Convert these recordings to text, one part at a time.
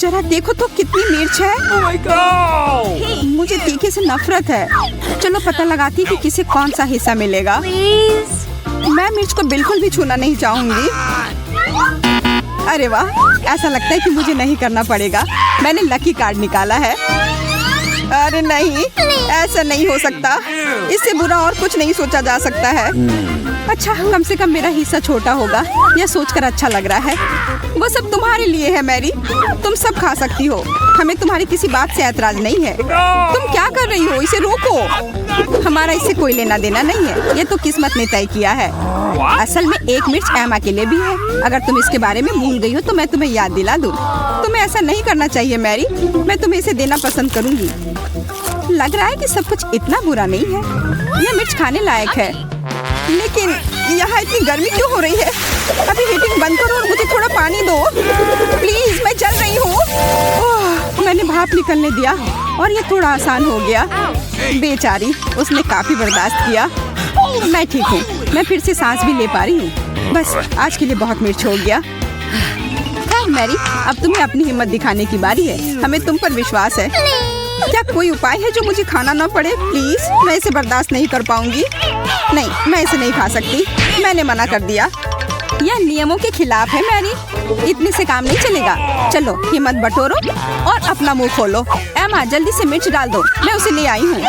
जरा देखो तो कितनी मिर्च है। Oh my God! मुझे तीखे से नफरत है। चलो पता लगाती कि किसे कौन सा हिस्सा मिलेगा। मैं मिर्च को बिल्कुल भी छूना नहीं चाहूंगी। अरे वाह, ऐसा लगता है कि मुझे नहीं करना पड़ेगा। मैंने लकी कार्ड निकाला है। अरे नहीं, ऐसा नहीं हो सकता। इससे बुरा और कुछ नहीं सोचा जा सकता है। अच्छा, कम से कम मेरा हिस्सा छोटा होगा। यह सोचकर अच्छा लग रहा है। वो सब तुम्हारे लिए है मैरी। तुम सब खा सकती हो। हमें तुम्हारी किसी बात से ऐतराज नहीं है। तुम क्या कर रही हो? इसे रोको। हमारा इससे कोई लेना देना नहीं है। ये तो किस्मत ने तय किया है। असल में एक मिर्च एमा के लिए भी है। अगर तुम इसके बारे में भूल गई हो तो मैं तुम्हें याद दिला दूं। तुम्हें ऐसा नहीं करना चाहिए मैरी। मैं तुम्हें इसे देना पसंद करूंगी। लग रहा है कि सब कुछ इतना बुरा नहीं है। यह मिर्च खाने लायक है। लेकिन यहाँ इतनी गर्मी क्यों हो रही है? अभी हीटिंग बंद करो और मुझे थोड़ा पानी दो प्लीज। मैं जल रही हूँ। मैंने भाप निकलने दिया और ये थोड़ा आसान हो गया। बेचारी, उसने काफी बर्दाश्त किया। मैं ठीक हूँ। मैं फिर से सांस भी ले पा रही हूँ। बस आज के लिए बहुत मिर्च हो गया। मैरी, अब तुम्हें अपनी हिम्मत दिखाने की बारी है। हमें तुम पर विश्वास है। क्या कोई उपाय है जो मुझे खाना ना पड़े? प्लीज, मैं इसे बर्दाश्त नहीं कर पाऊंगी। नहीं, मैं इसे नहीं खा सकती। मैंने मना कर दिया। यह नियमों के खिलाफ है मैरी। इतने से काम नहीं चलेगा। चलो हिम्मत बटोरो और अपना मुंह खोलो। एमा, जल्दी से मिर्च डाल दो। मैं उसे ले आई हूँ।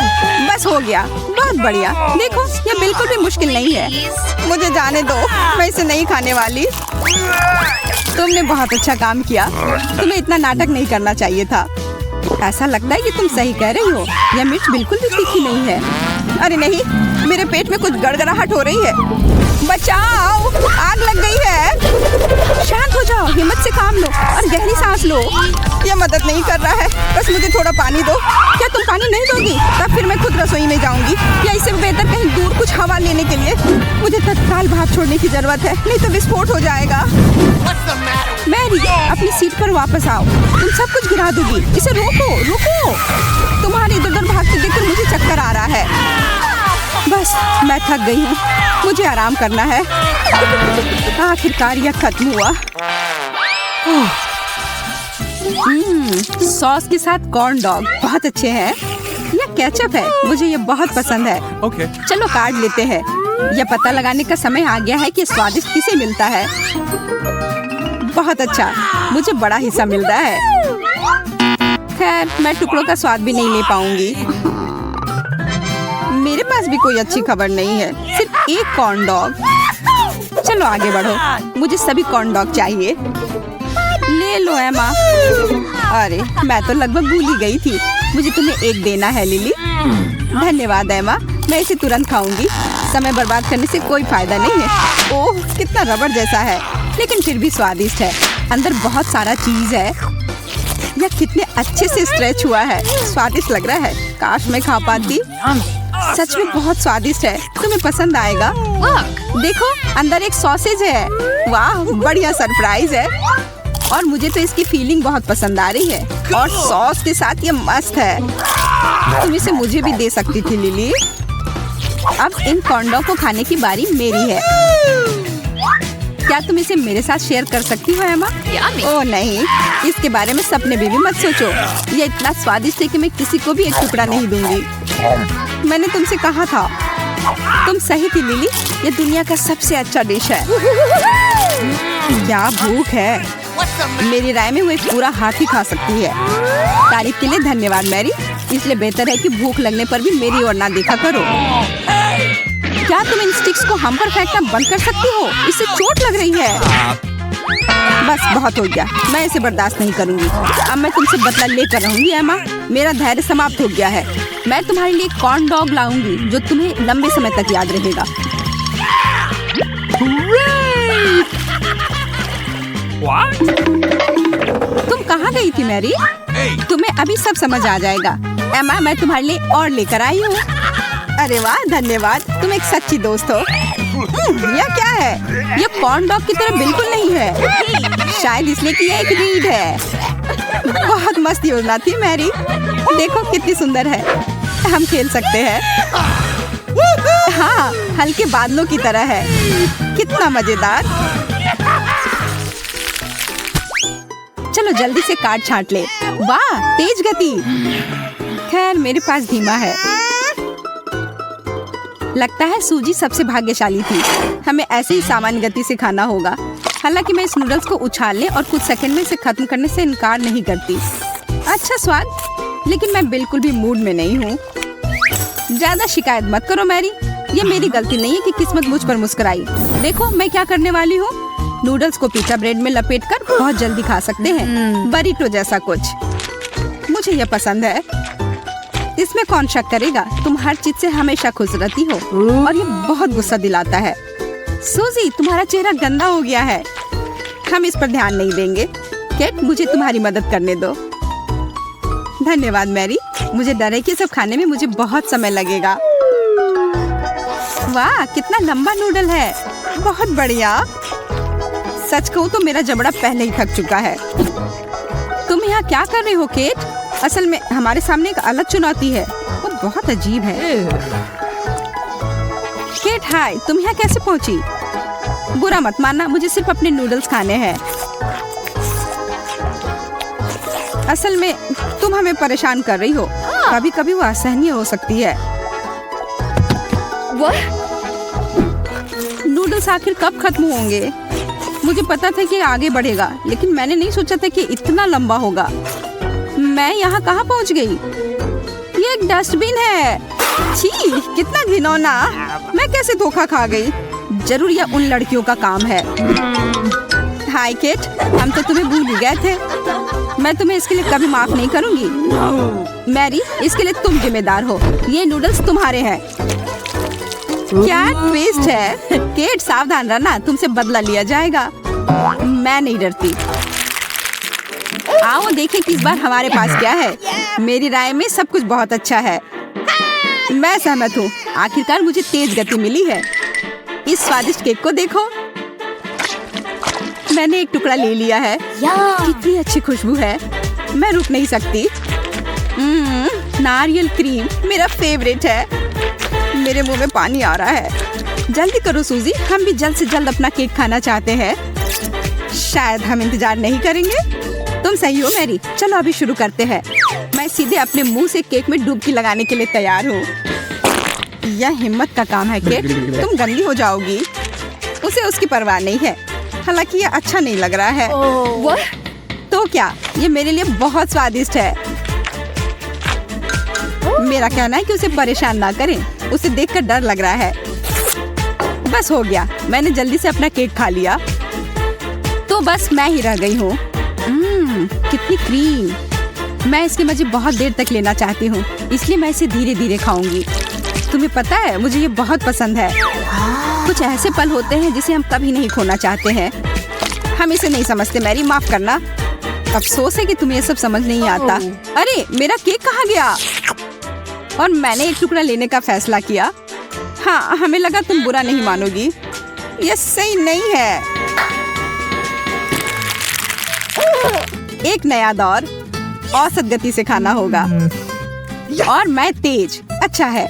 बस हो गया। बहुत बढ़िया। देखो, यह बिल्कुल भी मुश्किल नहीं है। मुझे जाने दो। मैं इसे नहीं खाने वाली। तुमने बहुत अच्छा काम किया। तुम्हें इतना नाटक नहीं करना चाहिए था। ऐसा लगता है कि तुम सही कह रही हो। यह मिर्च बिल्कुल भी तीखी नहीं है। अरे नहीं, मेरे पेट में कुछ गड़गड़ाहट हो रही है। बचाओ, आग लग गई है। शांत हो जाओ, हिम्मत से काम लो और गहरी सांस लो। यह मदद नहीं कर रहा है। बस मुझे थोड़ा पानी दो। क्या तुम पानी नहीं दोगी? तब फिर मैं खुद रसोई में जाऊंगी। या इससे बेहतर कहीं दूर कुछ हवा लेने के लिए। मुझे तत्काल भाप छोड़ने की जरूरत है, नहीं तो विस्फोट हो जाएगा। मैरी, अपनी सीट पर वापस आओ। तुम सब कुछ गिरा दोगी। इसे रोको, रुको। तुम्हारे इधर उधर भागते देखकर मुझे चक्कर आ रहा है। बस, मैं थक गई हूँ। मुझे आराम करना है। आखिरकार यह खत्म हुआ। सॉस के साथ कॉर्न डॉग बहुत अच्छे हैं। यह केचप है। मुझे ये बहुत पसंद है। Okay. चलो कार्ड लेते हैं। यह पता लगाने का समय आ गया है कि स्वादिष्ट किसे मिलता है। बहुत अच्छा, मुझे बड़ा हिस्सा मिल रहा है। खैर, मैं टुकड़ों का स्वाद भी नहीं ले पाऊंगी। मेरे पास भी कोई अच्छी खबर नहीं है, सिर्फ एक कॉर्न डॉग। चलो आगे बढ़ो। मुझे सभी कॉर्न डॉग चाहिए। ले लो एमा। अरे, मैं तो लगभग भूल ही गई थी। मुझे तुम्हें एक देना है लिली। धन्यवाद एमा, मैं इसे तुरंत खाऊंगी। समय बर्बाद करने से कोई फायदा नहीं है। ओह, कितना रबड़ जैसा है, लेकिन फिर भी स्वादिष्ट है। अंदर बहुत सारा चीज है। यह कितने अच्छे से स्ट्रेच हुआ है। स्वादिष्ट लग रहा है। काश मैं खा पाती। सच में बहुत स्वादिष्ट है। तुम्हें पसंद आएगा। देखो, अंदर एक सॉसेज है। वाह, बढ़िया सरप्राइज है। और मुझे तो इसकी फीलिंग बहुत पसंद आ रही है। और सॉस के साथ ये मस्त है। तुम इसे मुझे भी दे सकती थी लिली। अब इन कॉर्न को खाने की बारी मेरी है। क्या तुम इसे मेरे साथ शेयर कर सकती हो एमा? ओह नहीं, इसके बारे में सपने में भी मत सोचो। ये इतना स्वादिष्ट है कि मैं किसी को भी एक टुकड़ा नहीं दूंगी। मैंने तुमसे कहा था। तुम सही थी लिली। ये दुनिया का सबसे अच्छा डिश है। क्या भूख है। मेरी राय में वो एक पूरा हाथी खा सकती है। तारीफ के लिए धन्यवाद मैरी। इसलिए बेहतर है कि भूख लगने पर भी मेरी ओर ना देखा करो। क्या तुम इन स्टिक्स को हम पर फेंकना बंद कर सकती हो? इससे चोट लग रही है। बस बहुत हो गया। मैं इसे बर्दाश्त नहीं करूंगी। अब मैं तुमसे बदला लेकर रहूंगी एमा। मेरा धैर्य समाप्त हो गया है। मैं तुम्हारे लिए कॉर्न डॉग लाऊंगी जो तुम्हें लंबे समय तक याद रहेगा। तुम कहाँ गई थी मैरी? तुम्हें अभी सब समझ आ जाएगा। एमा, मैं तुम्हारे लिए और लेकर आई हूँ। अरे वाह, धन्यवाद। तुम एक सच्ची दोस्त हो। यह क्या है? यह कॉर्न डॉग की तरह बिल्कुल नहीं है। शायद इसलिए कि यह एक रीड है। बहुत मस्त योजना थी मैरी। देखो कितनी सुंदर है। हम खेल सकते हैं। हाँ, हल्के बादलों की तरह है। कितना मजेदार। चलो जल्दी से काट छांट ले। वाह, तेज गति। खैर मेरे पास धीमा है। लगता है सूजी सबसे भाग्यशाली थी। हमें ऐसे ही सामान्य गति से खाना होगा। हालांकि मैं इस नूडल्स को उछालने और कुछ सेकंड में इसे खत्म करने से इनकार नहीं करती। अच्छा स्वाद, लेकिन मैं बिल्कुल भी मूड में नहीं हूँ। ज्यादा शिकायत मत करो मैरी, ये मेरी गलती नहीं है कि किस्मत मुझ पर मुस्कुराई। देखो मैं क्या करने वाली हूँ। नूडल्स को पिज़्ज़ा ब्रेड में लपेटकर बहुत जल्दी खा सकते हैं, बरीटो जैसा कुछ। मुझे ये पसंद है। इसमें कौन शक करेगा, तुम हर चीज से हमेशा खुश रहती हो और ये बहुत गुस्सा दिलाता है। सूजी, तुम्हारा चेहरा गंदा हो गया है। हम इस पर ध्यान नहीं देंगे। केट, मुझे तुम्हारी मदद करने दो। धन्यवाद मैरी, मुझे डर है कि सब खाने में मुझे बहुत समय लगेगा। वाह, कितना लंबा नूडल है, बहुत बढ़िया। सच कहूँ तो मेरा जबड़ा पहले ही थक चुका है। तुम यहाँ क्या कर रहे हो केट? असल में हमारे सामने एक अलग चुनौती है, वो बहुत अजीब है। केट हाय, तुम यहाँ कैसे पहुँची? बुरा मत मानना, मुझे सिर्फ अपने नूडल्स खाने हैं। असल में तुम हमें परेशान कर रही हो। कभी कभी वो असहनीय हो सकती है। नूडल्स आखिर कब खत्म होंगे? मुझे पता था कि आगे बढ़ेगा, लेकिन मैंने नहीं सोचा था कि इतना लंबा होगा। मैं यहाँ कहाँ पहुँच गई? ये एक डस्टबिन है। छी, कितना घिनौना। मैं कैसे धोखा खा गई? जरूर यह उन लड़कियों का काम है। हाय केट, हम तो तुम्हें भूल ही गए थे। मैं तुम्हें इसके लिए कभी माफ नहीं करूँगी। मैरी, इसके लिए तुम जिम्मेदार हो। ये नूडल्स तुम्हारे हैं। क्या ट्विस्ट है। केट सावधान रहना, तुमसे बदला लिया जाएगा। मैं नहीं डरती। आओ देखें कि इस बार हमारे पास क्या है। मेरी राय में सब कुछ बहुत अच्छा है। मैं सहमत हूँ। आखिरकार मुझे तेज गति मिली है। इस स्वादिष्ट केक को देखो। मैंने एक टुकड़ा ले लिया है। कितनी अच्छी खुशबू है, मैं रुक नहीं सकती। नारियल क्रीम मेरा फेवरेट है। मेरे मुंह में पानी आ रहा है। जल्दी करो सूजी, हम भी जल्द से जल्द अपना केक खाना चाहते हैं। शायद हम इंतजार नहीं करेंगे। तुम सही हो मैरी, चलो अभी शुरू करते हैं। मैं सीधे अपने मुंह से केक में डुबकी लगाने के लिए तैयार हूँ। यह हिम्मत का काम है केट, तुम गंदी हो जाओगी। उसे उसकी परवाह नहीं है। हालांकि यह अच्छा नहीं लग रहा है। तो क्या, ये मेरे लिए बहुत स्वादिष्ट है। मेरा कहना है कि उसे परेशान ना करें, उसे देखकर डर लग रहा है। बस हो गया, मैंने जल्दी से अपना केक खा लिया। तो बस मैं ही रह गई हूँ। कितनी क्रीम। मैं इसके मजे बहुत देर तक लेना चाहती हूँ, इसलिए मैं इसे धीरे धीरे खाऊंगी। तुम्हें पता है, मुझे ये बहुत पसंद है। कुछ ऐसे पल होते हैं जिसे हम कभी नहीं खोना चाहते हैं। हम इसे नहीं समझते मैरी, माफ करना। अफसोस है कि तुम्हें ये सब समझ नहीं आता। अरे मेरा केक कहाँ गया? और मैंने एक टुकड़ा लेने का फैसला किया। हाँ, हमें लगा तुम बुरा नहीं मानोगी। यह सही नहीं है। एक नया दौर, औसत गति से खाना होगा। और मैं तेज। अच्छा है।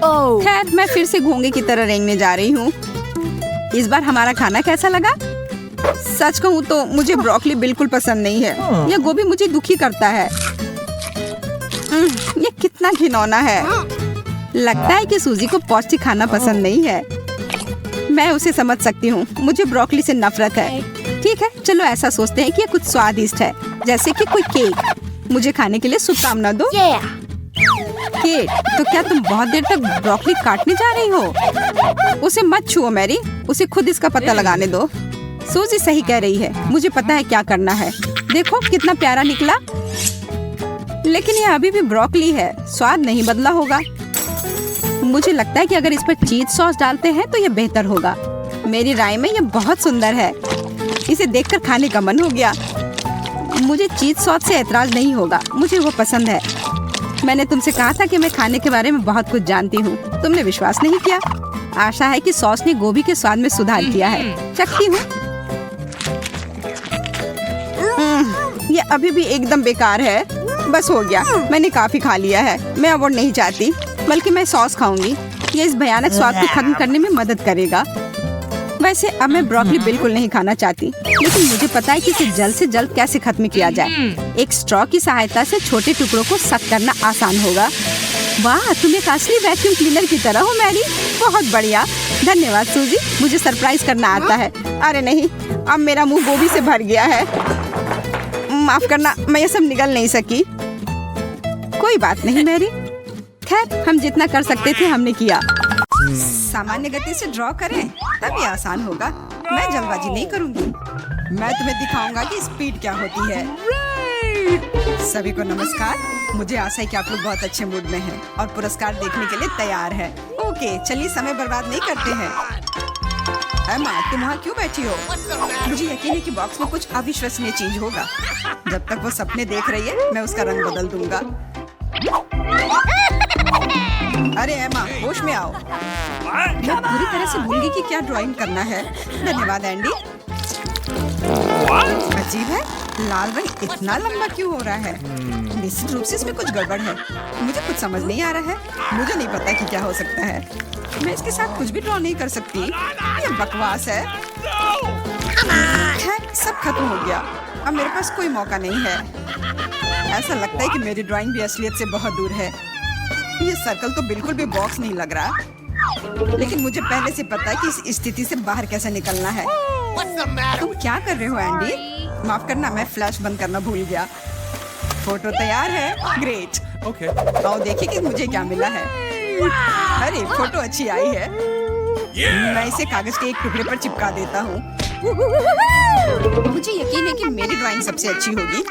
खैर, मैं फिर से घोंगे की तरह रेंगने जा रही हूँ। इस बार हमारा खाना कैसा लगा? सच कहूँ तो मुझे ब्रोकली बिल्कुल पसंद नहीं है। यह गोभी मुझे दुखी करता है। ये कितना घिनौना है। लगता है कि सूजी को पौष्टिक खाना पसंद नहीं है। मैं उसे समझ सकती हूँ, मुझे ब्रोकली से नफरत है। ठीक है, चलो ऐसा सोचते हैं कि ये कुछ स्वादिष्ट है, जैसे कि कोई केक। मुझे खाने के लिए शुभकामना दो। केक, तो क्या तुम बहुत देर तक ब्रोकली काटने जा रही हो? उसे मत छुओ मैरी, उसे खुद इसका पता लगाने दो। सूजी सही कह रही है, मुझे पता है क्या करना है। देखो कितना प्यारा निकला। लेकिन ये अभी भी ब्रोकली है, स्वाद नहीं बदला होगा। मुझे लगता है कि अगर इस पर चीज सॉस डालते हैं तो ये बेहतर होगा। मेरी राय में ये बहुत सुंदर है। इसे देखकर खाने का मन हो गया। मुझे चीज सॉस से ऐतराज नहीं होगा, मुझे वो पसंद है। मैंने तुमसे कहा था कि मैं खाने के बारे में बहुत कुछ जानती हूँ, तुमने विश्वास नहीं किया। आशा है कि सॉस ने गोभी के स्वाद में सुधार किया है। चखती हूँ। ये अभी भी एकदम बेकार है। बस हो गया, मैंने काफी खा लिया है। मैं अब और नहीं चाहती, बल्कि मैं सॉस खाऊंगी। ये इस भयानक स्वाद को खत्म करने में मदद करेगा। वैसे अब मैं ब्रोकली बिल्कुल नहीं खाना चाहती, लेकिन मुझे पता है कि इसे जल्द से जल्द कैसे खत्म किया जाए। एक स्ट्रॉ की सहायता से छोटे टुकड़ों को सक करना आसान होगा। वाह, तुम एक असली वैक्यूम क्लीनर की तरह हो मैरी। बहुत बढ़िया, धन्यवाद सूजी, मुझे सरप्राइज करना आता है। अरे नहीं, अब मेरा मुंह गोभी से भर गया है। माफ करना, मैं ये सब निगल नहीं सकी। कोई बात नहीं मैरी, खैर हम जितना कर सकते थे हमने किया। सामान्य गति से ड्रॉ करें तब ये आसान होगा। मैं जल्दबाजी नहीं करूंगी। मैं तुम्हें दिखाऊंगा कि स्पीड क्या होती है। सभी को नमस्कार। मुझे आशा है कि आप लोग बहुत अच्छे मूड में हैं और पुरस्कार देखने के लिए तैयार हैं। ओके, चलिए समय बर्बाद नहीं करते हैं। एम्मा, तुम वहाँ क्यों बैठी हो? मुझे यकीन है कि बॉक्स में कुछ अविश्वसनीय चीज होगा। जब तक वो सपने देख रही है, मैं उसका रंग बदल दूंगा। अरे एम्मा, होश में आओ। मैं पूरी तरह से भूल गई कि क्या ड्राइंग करना है। धन्यवाद एंडी। अजीब है, लाल रंग इतना लंबा क्यों हो रहा है? निश्चित रूप से इसमें कुछ गड़बड़ है। मुझे कुछ समझ नहीं आ रहा है। मुझे नहीं पता कि क्या हो सकता है। मैं इसके साथ कुछ भी ड्रॉ नहीं कर सकती। ये बकवास है। खैर, सब खत्म हो गया। अब मेरे पास कोई मौका नहीं है। ऐसा लगता है कि मेरी ड्राइंग भी असलियत से बहुत दूर है। ये सर्कल तो बिल्कुल भी बॉक्स नहीं लग रहा, लेकिन मुझे पहले से पता है कि इस स्थिति से बाहर कैसे निकलना है। तुम क्या कर रहे हो एंडी? माफ करना, मैं फ्लैश बंद करना भूल गया। फोटो तैयार है? ग्रेट। Okay. आओ देखिए कि मुझे क्या मिला है। अरे, फोटो अच्छी आई है। मैं इसे कागज के एक टुकड़े पर चिपका देता हूँ। मुझे यकीन है कि मेरी ड्राइंग सबसे अच्छी होगी।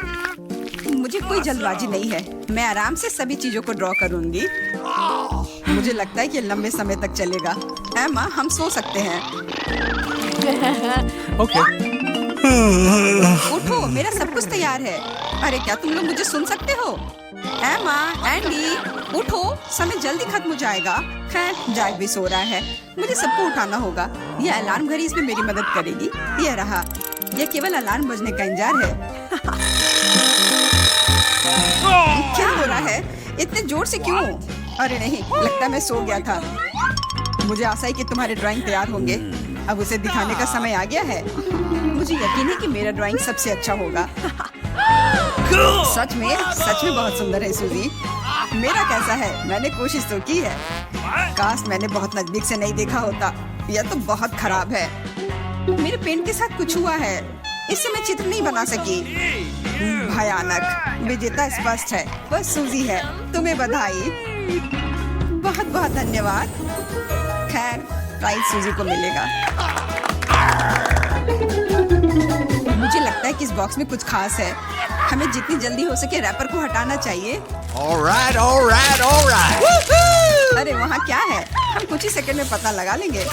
मुझे कोई जल्दबाजी नहीं है। मैं आराम से सभी चीजों को ड्रॉ करूंगी। मुझे लगता है कि ये लंबे समय तक चलेगा। एम्मा, हम सो सकते हैं। Okay. उठो, मेरा सब कुछ तैयार है। अरे, क्या तुम लोग मुझे सुन सकते हो? एम्मा, एंडी, उठो, समय जल्दी खत्म हो जाएगा। खैर, जैक भी सो रहा है। मुझे सबको उठाना होगा। यह अलार्म घड़ी इसमें मेरी मदद करेगी। यह रहा। यह केवल अलार्म बजने का इंतजार है। क्या हो रहा है? इतने जोर से क्यों? अरे नहीं, लगता मैं सो गया था। मुझे आशा है कि तुम्हारे ड्राइंग तैयार होंगे। अब उसे दिखाने का समय आ गया है। मुझे यकीन है कि मेरा ड्राइंग सबसे अच्छा होगा। सच में बहुत सुंदर है सूजी। मेरा कैसा है? मैंने कोशिश तो की है। काश मैंने बहुत नजदीक से नहीं देखा होता। यह तो बहुत खराब है। मेरे पेन के साथ कुछ हुआ है। इससे मैं चित्र नहीं बना सकी। भयानक। विजेता स्पष्ट है, वह सूजी है। तुम्हें बधाई। बहुत बहुत धन्यवाद। खैर, प्राइज सूजी को मिलेगा। मुझे लगता है कि इस बॉक्स में कुछ खास है। हमें जितनी जल्दी हो सके रैपर को हटाना चाहिए। All right, all right, all right. अरे, वहाँ क्या है? हम कुछ ही सेकंड में पता लगा लेंगे।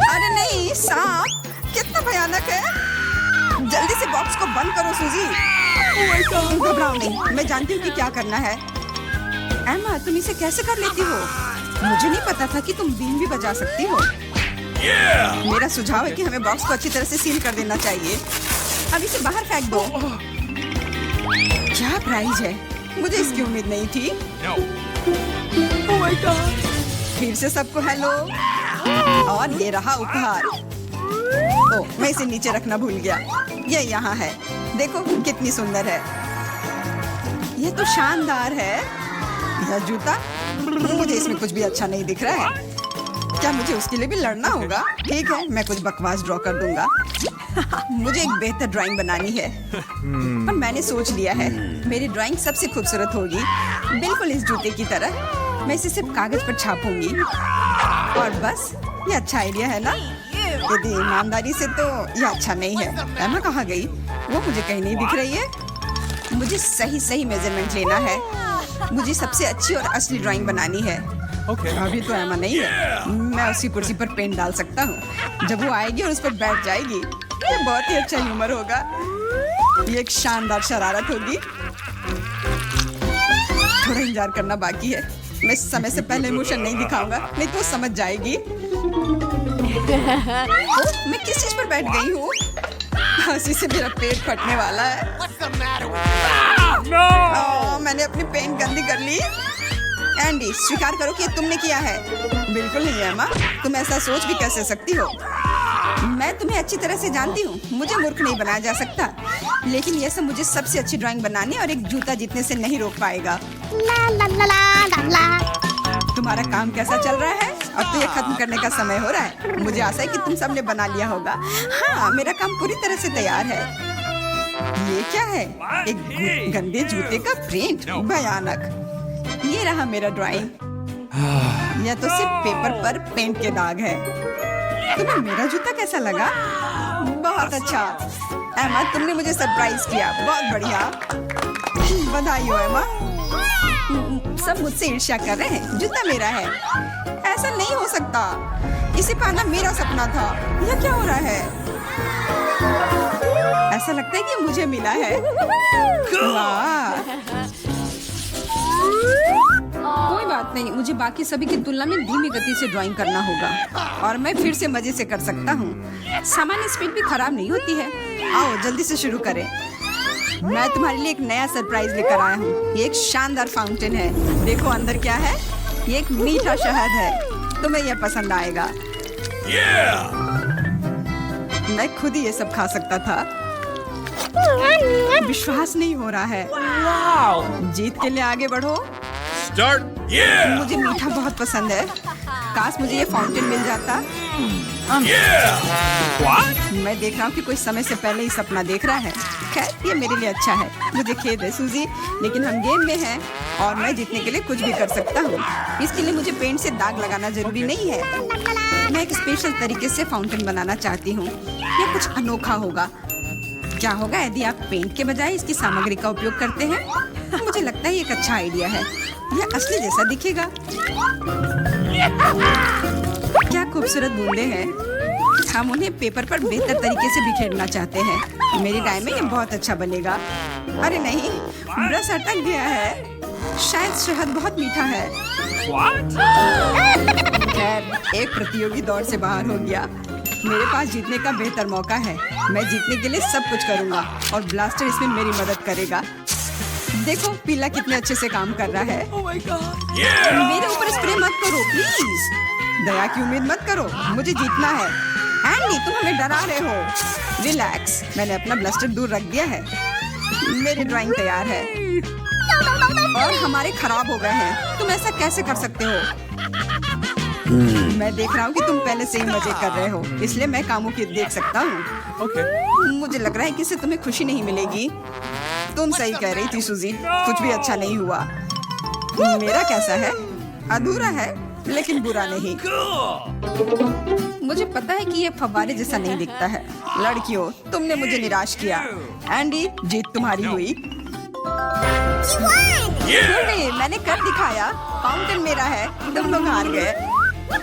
अरे नहीं, सांप! कितना भयानक है। जल्दी से बॉक्स को बंद करो सूजी। घबराओ नहीं, मैं जानती हूँ कि क्या करना है। एम्मा, तुम इसे कैसे कर लेती हो? मुझे नहीं पता था कि तुम बीन भी बजा सकती हो। मेरा सुझाव है कि हमें बॉक्स को अच्छी तरह से सील कर देना चाहिए। अब इसे बाहर फेंक दो। क्या प्राइज है? मुझे इसकी उम्मीद नहीं थी। No. Oh my God. फिर से सबको हेलो। और ये रहा उपहार। ओह, मैं इसे नीचे रखना भूल गया। ये यहाँ है। देखो कितनी सुंदर है। ये तो शानदार है। यह जूता? मुझे इसमें कुछ भी अच्छा नहीं दिख रहा है। क्या मुझे उसके लिए भी लड़ना होगा? ठीक है, मैं कुछ बकवास ड्रॉ कर दूंगा। मुझे एक बेहतर ड्राइंग बनानी है। पर मैंने सोच लिया है, मेरी ड्राइंग सबसे खूबसूरत होगी, बिल्कुल इस जूते की तरह। मैं इसे सिर्फ कागज पर छापूंगी और बस। ये अच्छा आइडिया है ना? यदि ईमानदारी से तो यह अच्छा नहीं है। एम्मा कहाँ गई? वो मुझे कहीं नहीं दिख रही है। मुझे सही मेजरमेंट लेना है। मुझे सबसे अच्छी और असली ड्राइंग बनानी है। Okay. अभी तो एम्मा नहीं है। मैं उसी कुर्सी पर पेन डाल सकता हूँ। जब वो आएगी और उस पर बैठ जाएगी, ये बहुत ही अच्छा ह्यूमर होगा। ये एक शानदार शरारत होगी। थोड़ा इंतजार करना बाकी है। मैं समय से पहले इमोशन नहीं दिखाऊंगा, नहीं तो समझ जाएगी। मैं किस चीज पर बैठ गई हूँ? हंसी से मेरा पेट फटने वाला है। No. मैंने अपनी पेन गंदी कर ली। एंडी, स्वीकार करो कि ये तुमने किया है। बिल्कुल नहीं एमा, तुम ऐसा सोच भी कैसे सकती हो? मैं तुम्हें अच्छी तरह से जानती हूँ, मुझे मूर्ख नहीं बनाया जा सकता। लेकिन ये सब मुझे सबसे अच्छी ड्राइंग बनाने और एक जूता जीतने से नहीं रोक पाएगा। तुम्हारा काम कैसा चल रहा है? अब तो ये खत्म करने का समय हो रहा है। मुझे आशा है कि तुम सबने बना लिया होगा। हाँ, मेरा काम पूरी तरह से तैयार है। ये क्या है? एक गंदे जूते का प्रिंट, भयानक। ये रहा मेरा ड्राइंग। यह तो सिर्फ पेपर पर पेंट के दाग है। तुम्हें मेरा जूता कैसा लगा? बहुत अच्छा एमा, तुमने मुझे सरप्राइज किया। बहुत बढ़िया, बधाई हो एमा। सब मुझसे ईर्ष्या कर रहे हैं। जूता मेरा है। ऐसा नहीं हो सकता, इसे पाना मेरा सपना था। यह क्या हो रहा है? ऐसा लगता है कि मुझे मिला है। वाह, कोई बात नहीं, मुझे बाकी सभी की तुलना में धीमी गति से ड्राइंग करना होगा और मैं फिर से मजे से कर सकता हूँ। सामान्य स्पीड भी खराब नहीं होती है। आओ जल्दी से शुरू करें। मैं तुम्हारे लिए एक नया सरप्राइज लेकर आया हूँ। ये एक शानदार फाउंटेन है। देखो अंदर क्या है। ये एक मीठा शहद है। तुम्हें यह पसंद आएगा। मैं खुद ही ये सब खा सकता था। विश्वास नहीं हो रहा है। जीत के लिए आगे बढ़ो। मुझे मीठा बहुत पसंद है। काश मुझे ये फाउंटेन मिल जाता। मैं देख रहा हूँ कि कोई समय से पहले ही सपना देख रहा है। खैर, ये मेरे लिए अच्छा है। मुझे खेद है सूजी, लेकिन हम गेम में हैं और मैं जीतने के लिए कुछ भी कर सकता हूँ। इसके लिए मुझे पेंट से दाग लगाना जरूरी नहीं है। मैं एक स्पेशल तरीके से फाउंटेन बनाना चाहती हूँ। यह कुछ अनोखा होगा। क्या होगा यदि आप पेंट के बजाय इसकी सामग्री का उपयोग करते हैं? मुझे लगता है ये एक अच्छा आइडिया है। यह असली जैसा दिखेगा। क्या खूबसूरत बूंदे हैं। हम उन्हें पेपर पर बेहतर तरीके से बिखेरना चाहते हैं। मेरी राय में ये बहुत अच्छा बनेगा। अरे नहीं, ब्रश अटक गया है। शायद शहद बहुत मीठा है। खैर, एक प्रतियोगी दौड़ से बाहर हो गया। मेरे पास जीतने का बेहतर मौका है। मैं जीतने के लिए सब कुछ करूंगा और ब्लास्टर इसमें मेरी मदद करेगा। देखो पीला कितने अच्छे से काम कर रहा है। मेरे ऊपर स्प्रे मत करो प्लीज। दया की उम्मीद मत करो, मुझे जीतना है। एंडी, तुम हमें डरा रहे हो। रिलैक्स, मैंने अपना ब्लास्टर दूर रख दिया है। मेरी ड्राइंग तैयार है और हमारे खराब हो गए हैं। तुम ऐसा कैसे कर सकते हो? मैं देख रहा हूँ कि तुम पहले से ही मजे कर रहे हो, इसलिए मैं कामों की देख सकता हूँ। मुझे लग रहा है कि इससे तुम्हें खुशी नहीं मिलेगी। तुम सही कह रही थी सूजी, कुछ भी अच्छा नहीं हुआ। मेरा कैसा है? अधूरा है, लेकिन बुरा नहीं। मुझे पता है कि ये फव्वारे जैसा नहीं दिखता है। लड़कियों, तुमने मुझे निराश किया। एंडी, जीत तुम्हारी हुई। मैंने कर दिखाया। फाउंटेन मेरा है, तुम लोग हार गए।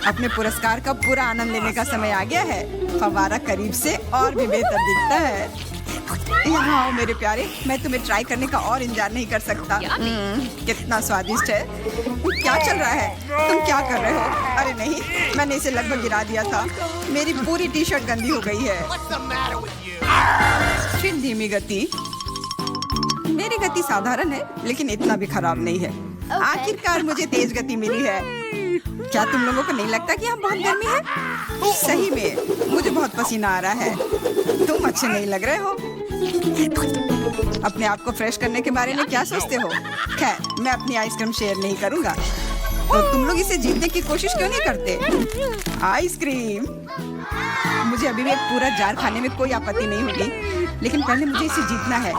अपने पुरस्कार का पूरा आनंद लेने का समय आ गया है। फव्वारा करीब से और भी बेहतर दिखता है। यहाँ आओ मेरे प्यारे, मैं तुम्हें ट्राई करने का और इंतजार नहीं कर सकता। कितना स्वादिष्ट है। क्या चल रहा है? तुम क्या कर रहे हो? अरे नहीं, मैंने इसे लगभग गिरा दिया था। मेरी पूरी टी शर्ट गंदी हो गई है। फिर धीमी गति। मेरी गति साधारण है, लेकिन इतना भी खराब नहीं है। आखिरकार मुझे तेज गति मिली है। क्या तुम लोगों को नहीं लगता कि यहाँ बहुत गर्मी है? सही में मुझे बहुत पसीना आ रहा है। तुम अच्छे नहीं लग रहे हो। अपने आप को फ्रेश करने के बारे में क्या सोचते हो? खैर, मैं अपनी आइसक्रीम शेयर नहीं करूँगा। तो तुम लोग इसे जीतने की कोशिश क्यों नहीं करते? आइसक्रीम। मुझे अभी भी एक पूरा जार खाने में कोई आपत्ति नहीं होगी, लेकिन पहले मुझे इसे जीतना है।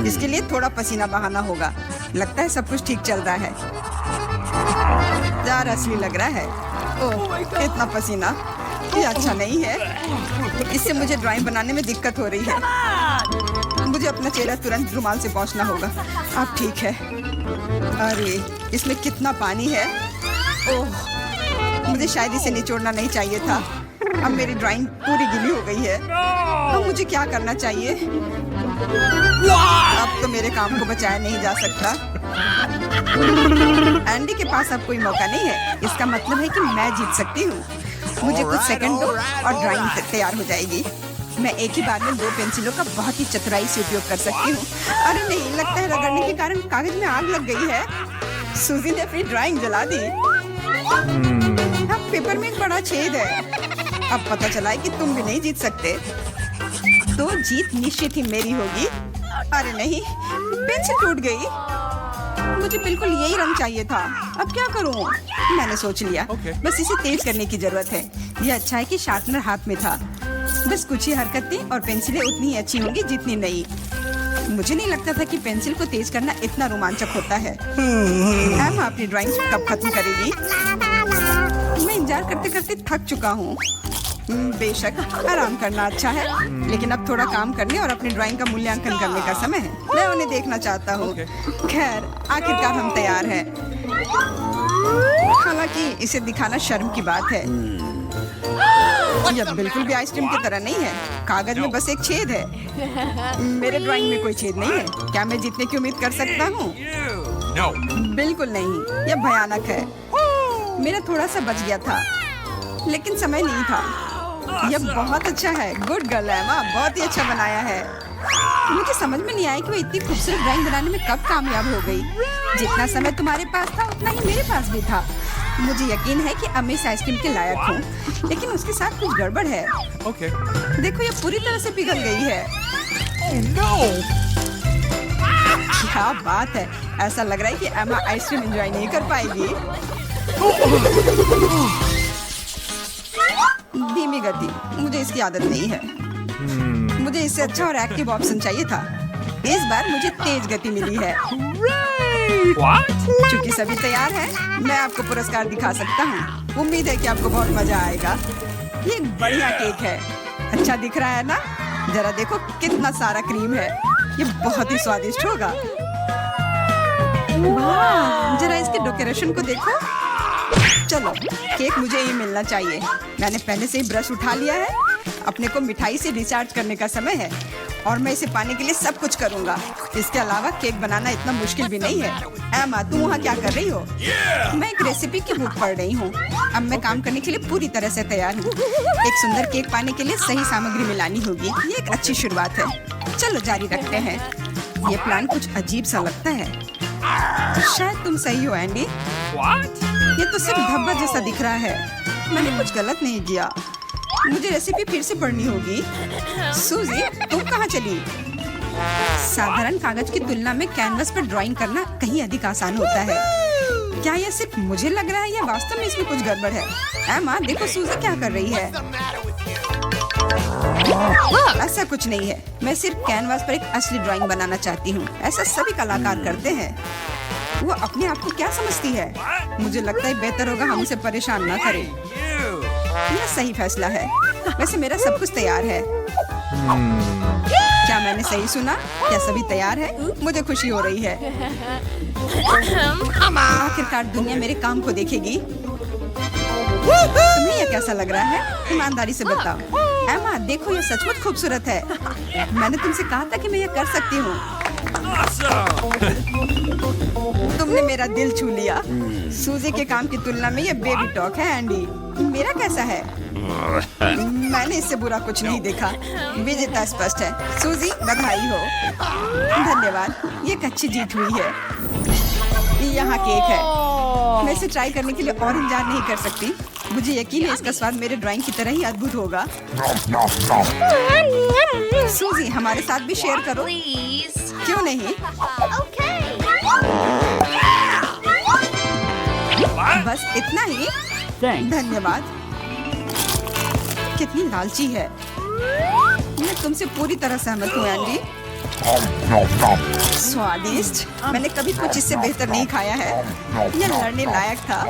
इसके लिए थोड़ा पसीना बहाना होगा। लगता है सब कुछ ठीक चल रहा है। जार असली लग रहा है। ओह, इतना पसीना, ये अच्छा नहीं है। इससे मुझे ड्राइंग बनाने में दिक्कत हो रही है। मुझे अपना चेहरा तुरंत रुमाल से पोंछना होगा। अब ठीक है। अरे, इसमें कितना पानी है। ओह, मुझे शायद इसे निचोड़ना नहीं चाहिए था। अब मेरी ड्राइंग पूरी गिली हो गई है। अब मुझे क्या करना चाहिए? अब तो मेरे काम को बचाया नहीं जा सकता। एंडी के पास अब कोई मौका नहीं है। इसका मतलब है कि मैं जीत सकती हूँ। मुझे कुछ सेकंड दो और ड्राइंग तैयार हो जाएगी। मैं एक ही बार में 2 पेंसिलों का बहुत ही चतुराई से उपयोग कर सकती हूँ। अरे नहीं, लगता है रगड़ने के कारण कागज में आग लग गई है। सूजी ने अपनी ड्राइंग जला दी। अब पेपर में एक बड़ा छेद है। अब पता चला है कि तुम भी नहीं जीत सकते। तो जीत निश्चित ही मेरी होगी। अरे नहीं, पेंसिल टूट गई। मुझे बिल्कुल यही रंग चाहिए था। अब क्या करूं? मैंने सोच लिया, बस इसे तेज करने की जरूरत है। यह अच्छा है कि शार्पनर हाथ में था। बस कुछ ही हरकतें और पेंसिलें उतनी ही अच्छी होंगी जितनी नई। मुझे नहीं लगता था कि पेंसिल को तेज करना इतना रोमांचक होता है। एमा अपनी ड्राइंग कब खत्म करेगी? मैं इंतजार करते करते थक चुका हूँ। बेशक आराम करना अच्छा है, लेकिन अब थोड़ा काम करने और अपनी ड्राइंग का मूल्यांकन करने का समय है। मैं उन्हें देखना चाहता हूँ। खैर, आखिरकार हम तैयार हैं। हालांकि इसे दिखाना शर्म की बात है। यह बिल्कुल भी आइसक्रीम की तरह नहीं है। कागज में बस एक छेद है। मेरे ड्राइंग में कोई छेद नहीं है। क्या मैं जीतने की उम्मीद कर सकता हूँ? No. बिल्कुल नहीं। यह भयानक है। मेरा थोड़ा सा बच गया था, लेकिन समय नहीं था। यह बहुत अच्छा है। गुड गर्ल एमा, बहुत ही अच्छा बनाया है। मुझे समझ में नहीं आया कि वो इतनी खूबसूरत ड्राइंग बनाने में कब कामयाब हो गई। जितना समय तुम्हारे पास था उतना ही मेरे पास भी था। मुझे यकीन है कि अब मैं इस आइसक्रीम के लायक हूँ, लेकिन उसके साथ कुछ गड़बड़ है। Okay. देखो, ये पूरी तरह से पिघल गई है। Oh no! क्या बात है! ऐसा लग रहा है कि एमा आइसक्रीम एंजॉय नहीं कर पाएगी। धीमी गति, मुझे इसकी आदत नहीं है। मुझे इससे अच्छा और एक्टिव ऑप्शन चाहिए था। इस बार मुझे तेज गति मिली है। What? चूंकि सभी तैयार हैं, मैं आपको पुरस्कार दिखा सकता हूँ। उम्मीद है कि आपको बहुत मजा आएगा। ये एक बढ़िया केक है। अच्छा दिख रहा है ना? जरा देखो कितना सारा क्रीम है। ये बहुत ही स्वादिष्ट होगा। वाह, जरा इसके डेकोरेशन को देखो। चलो, केक मुझे ही मिलना चाहिए। मैंने पहले से ही ब्रश उठा लिया है। अपने को मिठाई से रिचार्ज करने का समय है और मैं इसे पाने के लिए सब कुछ करूंगा। इसके अलावा केक बनाना इतना मुश्किल भी नहीं है। एमा, तुम वहाँ क्या कर रही हो? मैं एक रेसिपी की बुक पढ़ रही हूँ। अब मैं काम करने के लिए पूरी तरह से तैयार हूँ। एक सुंदर केक पाने के लिए सही सामग्री मिलानी होगी। ये एक अच्छी शुरुआत है। चलो जारी रखते हैं। ये प्लान कुछ अजीब सा लगता है। शायद तुम सही हो एंडी। What? ये तो सिर्फ धब्बा जैसा दिख रहा है। मैंने कुछ गलत नहीं किया। मुझे रेसिपी फिर से पढ़नी होगी। सूजी, तुम कहाँ चली? साधारण कागज की तुलना में कैनवस पर ड्राइंग करना कहीं अधिक आसान होता है। क्या यह सिर्फ मुझे लग रहा है या वास्तव में इसमें कुछ गड़बड़ है? एमा, देखो सूजी क्या कर रही है। ऐसा कुछ नहीं है। मैं सिर्फ कैनवास पर एक असली ड्राइंग बनाना चाहती हूँ। ऐसा सभी कलाकार करते हैं। वो अपने आप को क्या समझती है? मुझे लगता है बेहतर होगा हम उसे परेशान ना करें। यह सही फैसला है। वैसे मेरा सब कुछ तैयार है। क्या मैंने सही सुना? क्या सभी तैयार है? मुझे खुशी हो रही है। आखिरकार दुनिया मेरे काम को देखेगी। तुम्हें यह कैसा लग रहा है? ईमानदारी से बताओ। एमा, देखो यह सचमुच खूबसूरत है। मैंने तुमसे कहा था कि मैं यह कर सकती हूँ। तुमने मेरा दिल छू लिया। सूजी के काम की तुलना में ये बेबी टॉक है एंडी। मेरा कैसा है? मैंने इससे बुरा कुछ नहीं देखा। विजेता स्पष्ट है। सूजी, बधाई हो। धन्यवाद। ये एक अच्छी जीत हुई है। यहाँ केक है। मैं इसे ट्राई करने के लिए और इंतजार नहीं कर सकती। मुझे यकीन है इसका स्वाद मेरे ड्राइंग की तरह ही अद्भुत होगा। सूजी, हमारे साथ भी शेयर करो। क्यों नहीं? बस इतना ही? धन्यवाद। कितनी लालची है। मैं तुमसे पूरी तरह सहमत हूँ एंडी। स्वादिष्ट। मैंने कभी कुछ इससे बेहतर नहीं खाया है। यह लड़ने लायक था।